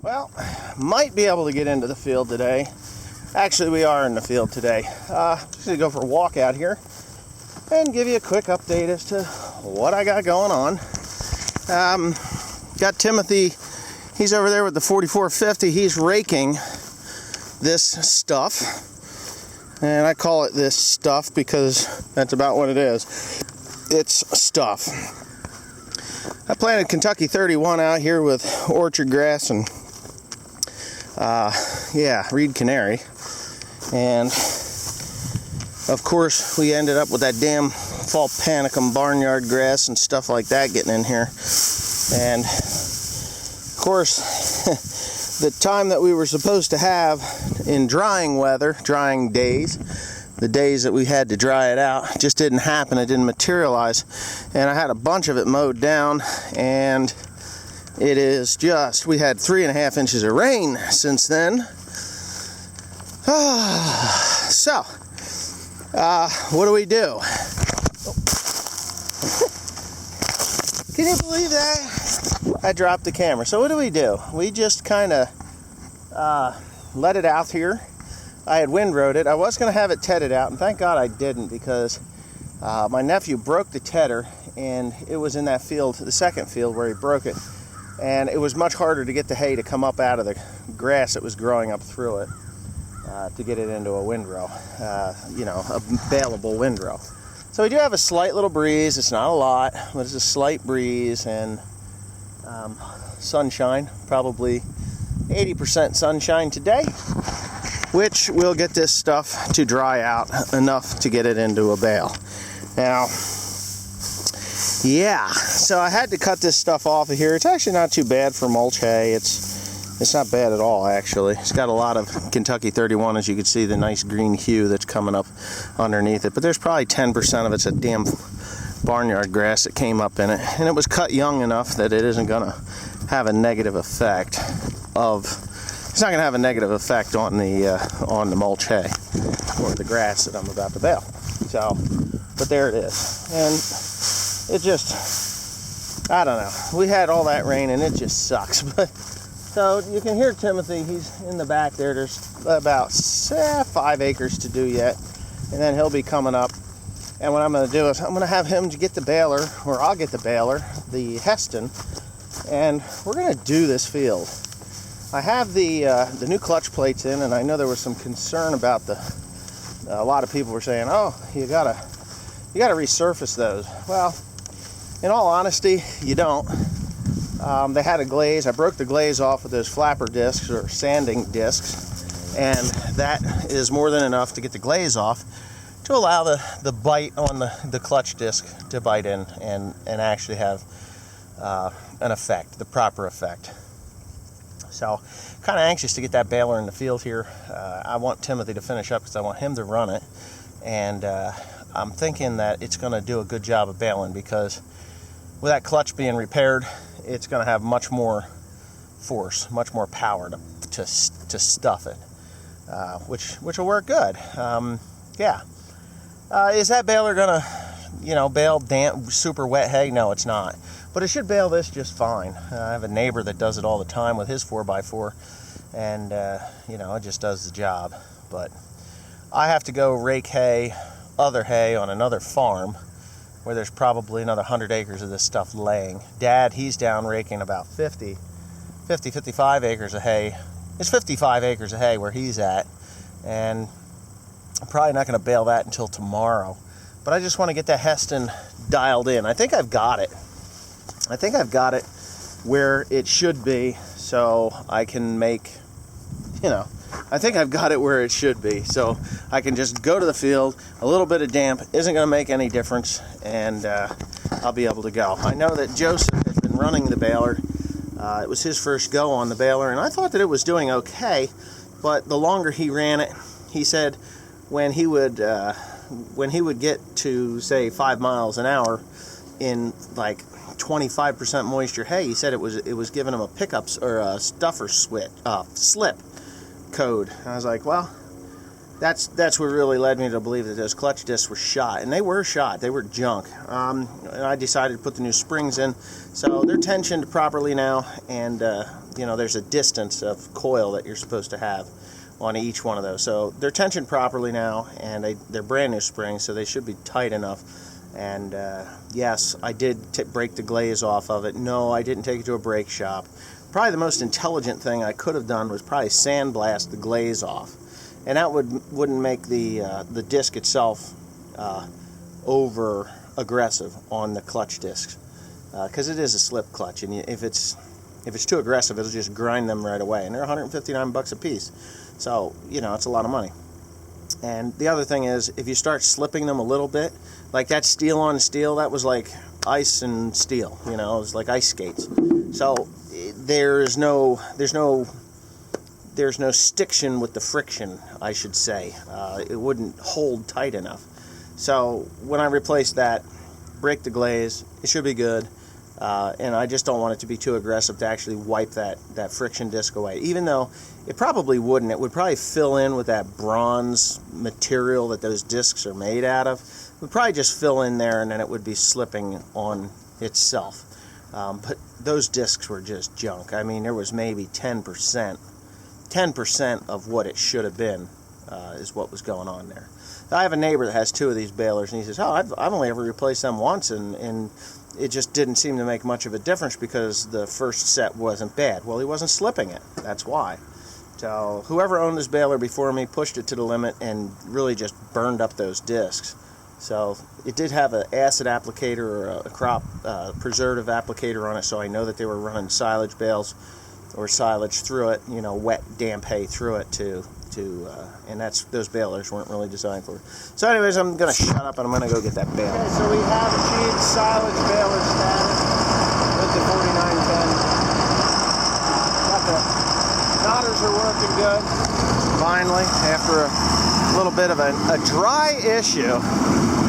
Well, might be able to get into the field today. Actually, we are in the field today. Just gonna go for a walk out here and give you a quick update as to what I got going on. Got Timothy, he's over there with the 4450. He's raking this stuff, and I call it this stuff because that's about what it is. It's stuff. I planted Kentucky 31 out here with orchard grass and reed canary, and of course we ended up with that damn fall panicum barnyard grass and stuff like that getting in here. And of course the time that we were supposed to have in drying weather, drying days, the days that we had to dry it out, just didn't happen. It didn't materialize, and I had a bunch of it mowed down, and it is just, we had 3.5 inches of rain since then. So what do we do? Can you believe that? I dropped the camera. So what do? We just kind of let it out here. I had windrowed it. I was going to have it tedded out, and thank God I didn't, because my nephew broke the tedder, and it was in that field, the second field where he broke it, and it was much harder to get the hay to come up out of the grass that was growing up through it to get it into a windrow, a baleable windrow. So we do have a slight little breeze. It's not a lot, but it's a slight breeze, and sunshine, probably 80% sunshine today, which will get this stuff to dry out enough to get it into a bale. Now, yeah, so I had to cut this stuff off of here. It's actually not too bad for mulch hay. It's not bad at all, actually. It's got a lot of Kentucky 31, as you can see, the nice green hue that's coming up underneath it. But there's probably 10% of it's a damn barnyard grass that came up in it. And it was cut young enough that it isn't going to have a negative effect it's not going to have a negative effect on the mulch hay or the grass that I'm about to bale. So, but there it is. And it just, I don't know. We had all that rain and it just sucks. But so you can hear Timothy, he's in the back there. There's about 5 acres to do yet, and then he'll be coming up. And what I'm going to do is I'm going to have him get the baler, or I'll get the baler, the Hesston, and we're going to do this field. I have the new clutch plates in, and I know there was some concern about a lot of people were saying, oh, you gotta resurface those. Well, in all honesty, you don't. They had a glaze. I broke the glaze off with those flapper discs or sanding discs, and that is more than enough to get the glaze off to allow the bite on the clutch disc to bite in and actually have an effect, the proper effect. So, kind of anxious to get that baler in the field here. I want Timothy to finish up because I want him to run it, and I'm thinking that it's going to do a good job of baling, because with that clutch being repaired, it's going to have much more force, much more power to stuff it, which will work good. Is that baler going to, bale damp, super wet hay? No, it's not. But it should bale this just fine. I have a neighbor that does it all the time with his 4x4, and it just does the job. But I have to go rake other hay on another farm where there's probably another 100 acres of this stuff laying. Dad, he's down raking about 55 acres of hay. It's 55 acres of hay where he's at, and I'm probably not going to bale that until tomorrow. But I just want to get that Hesston dialed in. I think I've got it where it should be, so I can make, I think I've got it where it should be, so I can just go to the field. A little bit of damp isn't going to make any difference, and I'll be able to go. I know that Joseph has been running the baler. It was his first go on the baler, and I thought that it was doing okay, but the longer he ran it, he said when he would get to, say, 5 miles an hour in like 25% moisture hay, he said it was giving him a pickups or a stuffer slip code. And I was like, well, that's what really led me to believe that those clutch discs were shot, and they were shot. They were junk. And I decided to put the new springs in, so they're tensioned properly now, and you know, there's a distance of coil that you're supposed to have on each one of those. So they're tensioned properly now, and they're brand new springs, so they should be tight enough. And yes, I did break the glaze off of it. No, I didn't take it to a brake shop. Probably the most intelligent thing I could have done was probably sandblast the glaze off, and that wouldn't make the disc itself over aggressive on the clutch discs, because it is a slip clutch, and if it's too aggressive, it'll just grind them right away, and they're $159 a piece. So, you know, it's a lot of money. And the other thing is, if you start slipping them a little bit, like that steel on steel, that was like ice and steel, you know, it was like ice skates. So there's no stiction with the friction, I should say. It wouldn't hold tight enough. So when I replaced that, break the glaze, it should be good. And I just don't want it to be too aggressive to actually wipe that friction disc away. Even though it probably wouldn't. It would probably fill in with that bronze material that those discs are made out of. It would probably just fill in there, and then it would be slipping on itself. But those discs were just junk. I mean, there was maybe 10% of what it should have been is what was going on there. I have a neighbor that has 2 of these balers, and he says, "Oh, I've only ever replaced them once, and it just didn't seem to make much of a difference because the first set wasn't bad." Well, he wasn't slipping it. That's why. So whoever owned this baler before me pushed it to the limit and really just burned up those discs. So it did have an acid applicator or a crop preservative applicator on it, so I know that they were running silage bales or silage through it, you know, wet, damp hay through it and those balers weren't really designed for it. So anyways, I'm going to shut up and I'm going to go get that baler. Okay, so we have achieved silage baler status with the 4910. Got the knotters are working good. Finally, after a little bit of a dry issue.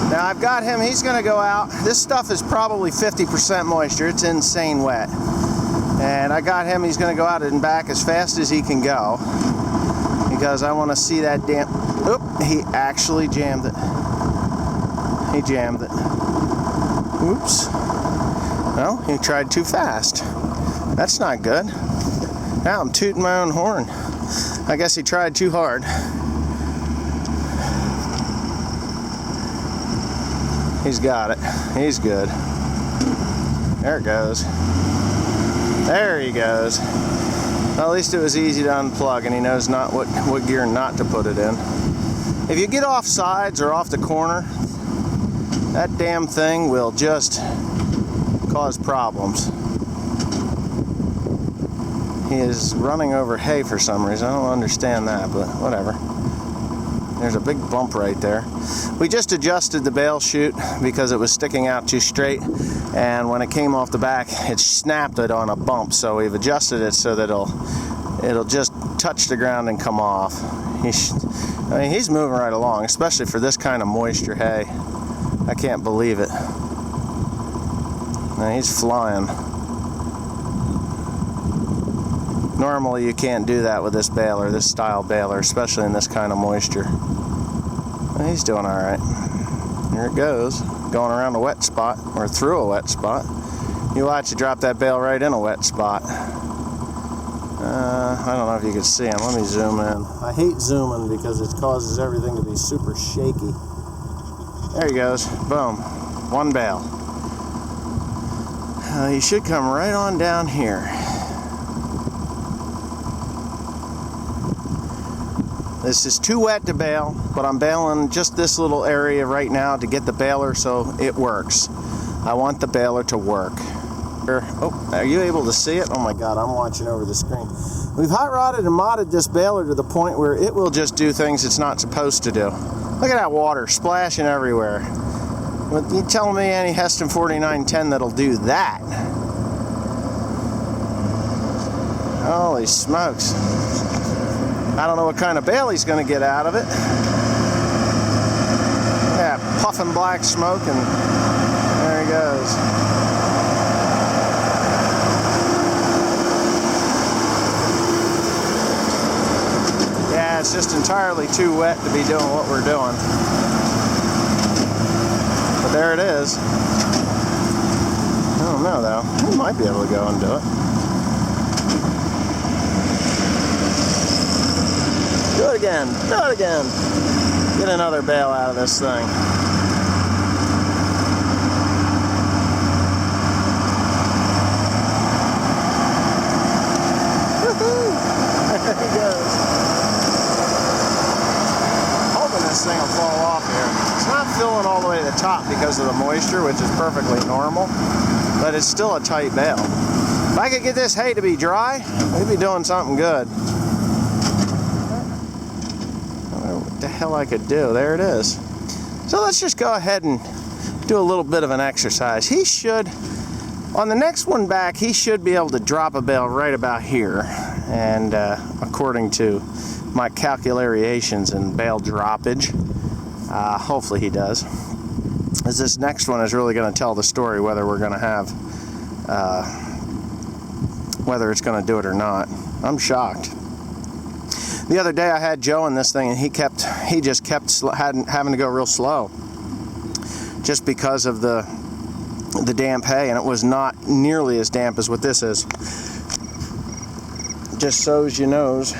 Now I've got him, he's going to go out. This stuff is probably 50% moisture. It's insane wet. And I got him, he's going to go out and back as fast as he can go, because I want to see that damn... Oop, he actually jammed it. He jammed it. Oops. Well, he tried too fast. That's not good. Now I'm tooting my own horn. I guess he tried too hard. He's got it. He's good. There it goes. There he goes. Well, at least it was easy to unplug, and he knows not what gear not to put it in. If you get off sides or off the corner, that damn thing will just cause problems. He is running over hay for some reason. I don't understand that, but whatever. There's a big bump right there. We just adjusted the bale chute because it was sticking out too straight, and when it came off the back, it snapped it on a bump. So we've adjusted it so that it'll just touch the ground and come off. I mean, he's moving right along, especially for this kind of moisture hay. I can't believe it. He's flying. Normally you can't do that with this baler, this style baler, especially in this kind of moisture. He's doing all right. Here it goes, going around a wet spot, or through a wet spot. You watch it drop that bale right in a wet spot. I don't know if you can see him. Let me zoom in. I hate zooming because it causes everything to be super shaky. There he goes. Boom. One bale. He should come right on down here. This is too wet to bale, but I'm baling just this little area right now to get the baler so it works. I want the baler to work. Oh, are you able to see it? Oh my God, I'm watching over the screen. We've hot rodded and modded this baler to the point where it will just do things it's not supposed to do. Look at that water splashing everywhere. You telling me any Hesston 4910 that'll do that? Holy smokes. I don't know what kind of bale he's going to get out of it. Yeah, puffing black smoke, and there he goes. Yeah, it's just entirely too wet to be doing what we're doing. But there it is. I don't know though. We might be able to go and do it. again. Do it again. Get another bale out of this thing. There he goes. Hoping this thing will fall off here. It's not filling all the way to the top because of the moisture, which is perfectly normal, but it's still a tight bale. If I could get this hay to be dry, we'd be doing something good. I don't know what the hell I could do. There it is. So let's just go ahead and do a little bit of an exercise. He should, on the next one back, he should be able to drop a bale right about here. And according to my calculations and bale droppage, hopefully he does. As this next one is really going to tell the story whether we're going to have, whether it's going to do it or not. I'm shocked. The other day I had Joe in this thing, and he just kept having to go real slow, just because of the damp hay, and it was not nearly as damp as what this is. Just so's you knows.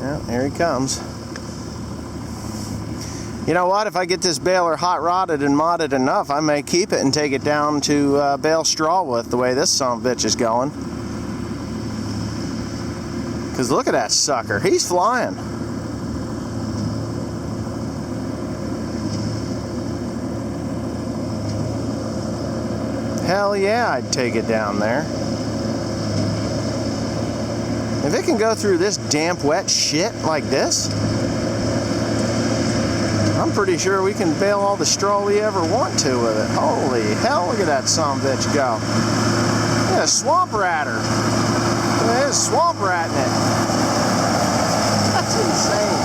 Yeah, here he comes. You know what? If I get this baler hot rodded and modded enough, I may keep it and take it down to bale straw with, the way this son of a bitch is going. Because look at that sucker. He's flying. Hell yeah, I'd take it down there. If it can go through this damp, wet shit like this, I'm pretty sure we can bale all the straw we ever want to with it. Holy hell, look at that son of a bitch go. Look at a swamp ratter. There's a swamp rat in it. That's insane.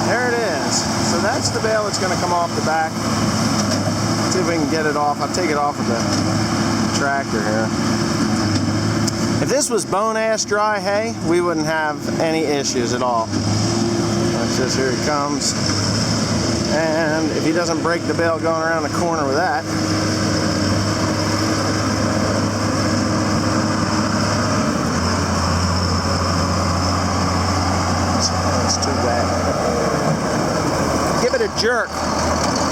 There it is. So that's the bale that's going to come off the back. See if we can get it off. I'll take it off of the tractor here. If this was bone-ass dry hay, we wouldn't have any issues at all. Watch this, here he comes. And if he doesn't break the bale going around the corner with that, that's too bad. Give it a jerk.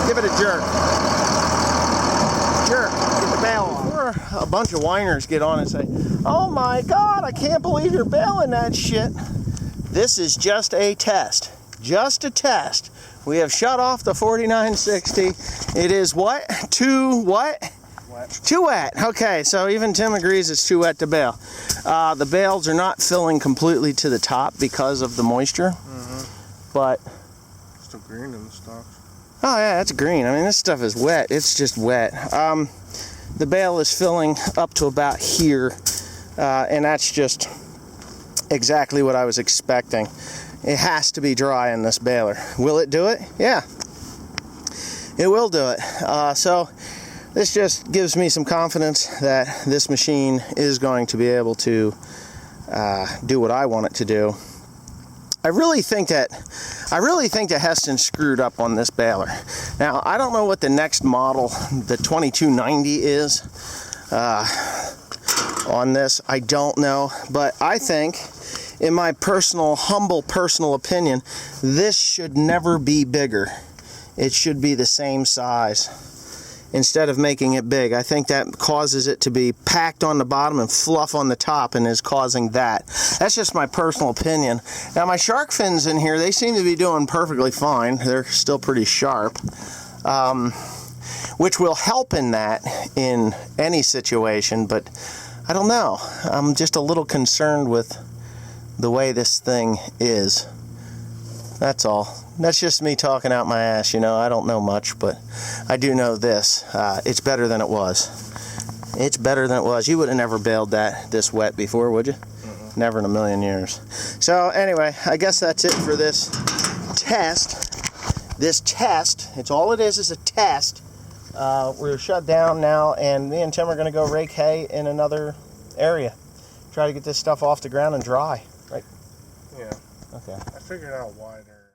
Give it a jerk. Jerk. Get the bale off. Before a bunch of whiners get on and say, "Oh my God, I can't believe you're baling that shit." This is just a test. Just a test. We have shut off the 4960. It is what? Too what? Wet. Too wet. Okay, so even Tim agrees it's too wet to bale. The bales are not filling completely to the top because of the moisture. But still green in the stalks. Oh yeah, that's green. I mean, this stuff is wet. It's just wet. The bale is filling up to about here, and that's just exactly what I was expecting. It has to be dry in this baler. Will it do it? Yeah, it will do it. So this just gives me some confidence that this machine is going to be able to do what I want it to do. I really think that Hesston screwed up on this baler. Now, I don't know what the next model, the 2290 is on this. I don't know, but I think, in my humble personal opinion, this should never be bigger. It should be the same size instead of making it big. I think that causes it to be packed on the bottom and fluff on the top, and is causing that. That's just my personal opinion. Now, my shark fins in here, they seem to be doing perfectly fine. They're still pretty sharp, which will help in any situation, but I don't know. I'm just a little concerned with the way this thing is. That's all. That's just me talking out my ass, you know. I don't know much, but I do know this. It's better than it was. It's better than it was. You would have never baled that this wet before, would you? Never in a million years. So anyway, I guess that's it for this test. This test, it's all it is a test. We're shut down now, and me and Tim are going to go rake hay in another area. Try to get this stuff off the ground and dry, right? Yeah. Okay. I figured out why they're